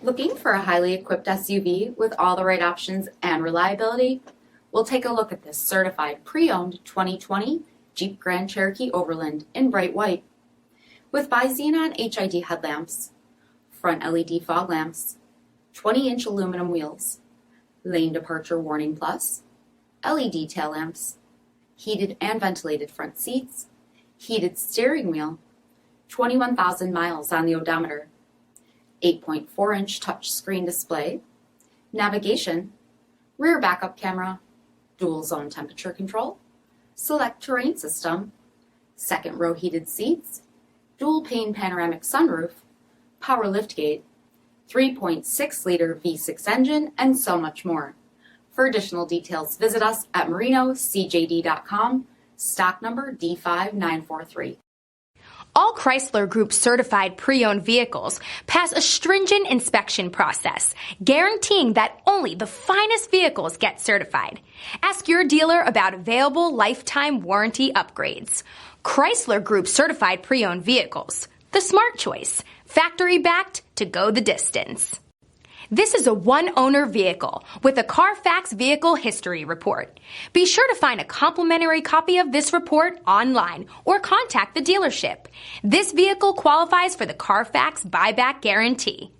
Looking for a highly equipped SUV with all the right options and reliability? We'll take a look at this certified pre-owned 2020 Jeep Grand Cherokee Overland in bright white. With bi-xenon HID headlamps, front LED fog lamps, 20-inch aluminum wheels, lane departure warning plus, LED tail lamps, heated and ventilated front seats, heated steering wheel, 21,000 miles on the odometer, 8.4-inch touchscreen display, navigation, rear backup camera, dual zone temperature control, SELEC-TERRAIN system, second row heated seats, dual pane panoramic sunroof, power liftgate, 3.6-liter V6 engine, and so much more. For additional details, visit us at marinocjd.com, stock number D5943. All Chrysler Group certified pre-owned vehicles pass a stringent inspection process, guaranteeing that only the finest vehicles get certified. Ask your dealer about available lifetime warranty upgrades. Chrysler Group certified pre-owned vehicles, the smart choice, factory backed to go the distance. This is a one-owner vehicle with a CARFAX vehicle history report. Be sure to find a complimentary copy of this report online or contact the dealership. This vehicle qualifies for the CARFAX buyback guarantee.